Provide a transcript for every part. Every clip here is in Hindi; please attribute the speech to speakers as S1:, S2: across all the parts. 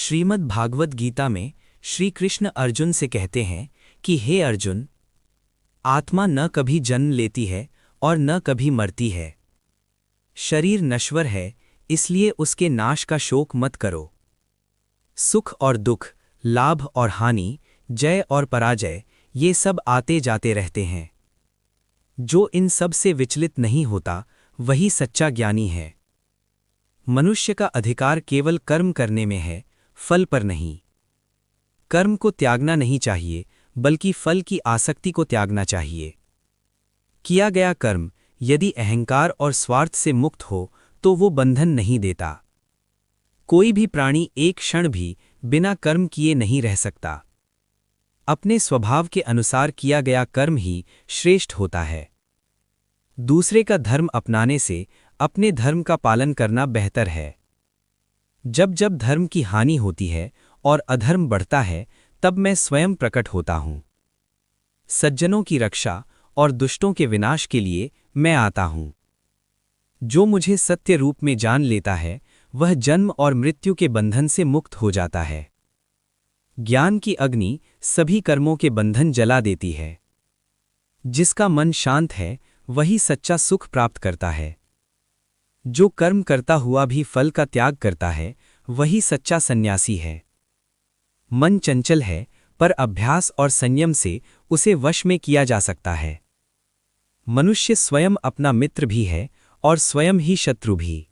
S1: श्रीमद् भागवत गीता में श्री कृष्ण अर्जुन से कहते हैं कि हे अर्जुन, आत्मा न कभी जन्म लेती है और न कभी मरती है। शरीर नश्वर है, इसलिए उसके नाश का शोक मत करो। सुख और दुख, लाभ और हानि, जय और पराजय, ये सब आते जाते रहते हैं। जो इन सब से विचलित नहीं होता, वही सच्चा ज्ञानी है। मनुष्य का अधिकार केवल कर्म करने में है, फल पर नहीं। कर्म को त्यागना नहीं चाहिए, बल्कि फल की आसक्ति को त्यागना चाहिए। किया गया कर्म यदि अहंकार और स्वार्थ से मुक्त हो तो वो बंधन नहीं देता। कोई भी प्राणी एक क्षण भी बिना कर्म किए नहीं रह सकता। अपने स्वभाव के अनुसार किया गया कर्म ही श्रेष्ठ होता है। दूसरे का धर्म अपनाने से अपने धर्म का पालन करना बेहतर है। जब जब धर्म की हानि होती है और अधर्म बढ़ता है, तब मैं स्वयं प्रकट होता हूं। सज्जनों की रक्षा और दुष्टों के विनाश के लिए मैं आता हूं। जो मुझे सत्य रूप में जान लेता है, वह जन्म और मृत्यु के बंधन से मुक्त हो जाता है। ज्ञान की अग्नि सभी कर्मों के बंधन जला देती है। जिसका मन शांत है, वही सच्चा सुख प्राप्त करता है। जो कर्म करता हुआ भी फल का त्याग करता है, वही सच्चा सन्यासी है। मन चंचल है, पर अभ्यास और संयम से उसे वश में किया जा सकता है। मनुष्य स्वयं अपना मित्र भी है और स्वयं ही शत्रु भी।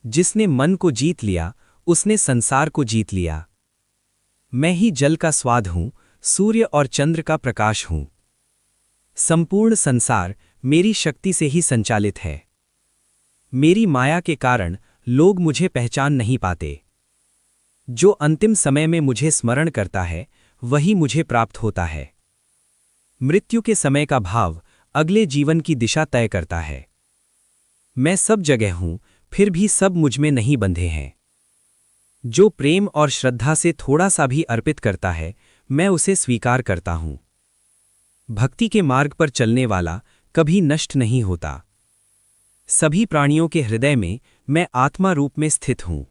S1: जिसने मन को जीत लिया, उसने संसार को जीत लिया। मैं ही जल का स्वाद हूं, सूर्य और चंद्र का प्रकाश हूं। संपूर्ण संसार मेरी शक्ति से ही संचालित है। मेरी माया के कारण लोग मुझे पहचान नहीं पाते। जो अंतिम समय में मुझे स्मरण करता है, वही मुझे प्राप्त होता है। मृत्यु के समय का भाव अगले जीवन की दिशा तय करता है। मैं सब जगह हूं, फिर भी सब मुझ में नहीं बंधे हैं। जो प्रेम और श्रद्धा से थोड़ा सा भी अर्पित करता है, मैं उसे स्वीकार करता हूं। भक्ति के मार्ग पर चलने वाला कभी नष्ट नहीं होता। सभी प्राणियों के हृदय में मैं आत्मा रूप में स्थित हूं।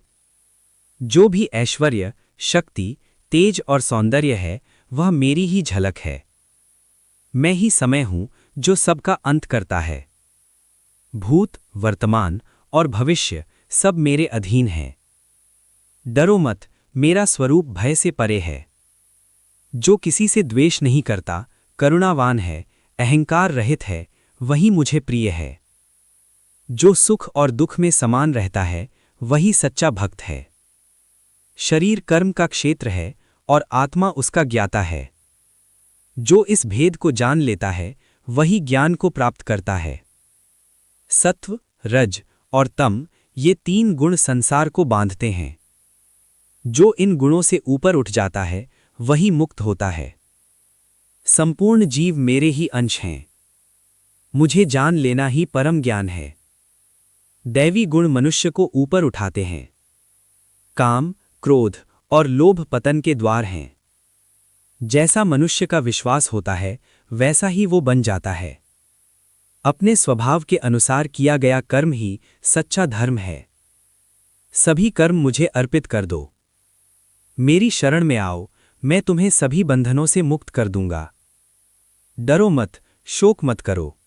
S1: जो भी ऐश्वर्य, शक्ति, तेज और सौंदर्य है, वह मेरी ही झलक है। मैं ही समय हूं जो सबका अंत करता है। भूत, वर्तमान और भविष्य सब मेरे अधीन हैं। डरो मत, मेरा स्वरूप भय से परे है। जो किसी से द्वेष नहीं करता, करुणावान है, अहंकार रहित है, वही मुझे प्रिय है। जो सुख और दुख में समान रहता है, वही सच्चा भक्त है। शरीर कर्म का क्षेत्र है और आत्मा उसका ज्ञाता है। जो इस भेद को जान लेता है, वही ज्ञान को प्राप्त करता है। सत्व, रज और तम, ये तीन गुण संसार को बांधते हैं। जो इन गुणों से ऊपर उठ जाता है, वही मुक्त होता है। संपूर्ण जीव मेरे ही अंश हैं। मुझे जान लेना ही परम ज्ञान है। दैवी गुण मनुष्य को ऊपर उठाते हैं। काम, क्रोध और लोभ पतन के द्वार हैं। जैसा मनुष्य का विश्वास होता है, वैसा ही वो बन जाता है। अपने स्वभाव के अनुसार किया गया कर्म ही सच्चा धर्म है। सभी कर्म मुझे अर्पित कर दो। मेरी शरण में आओ, मैं तुम्हें सभी बंधनों से मुक्त कर दूंगा। डरो मत, शोक मत करो।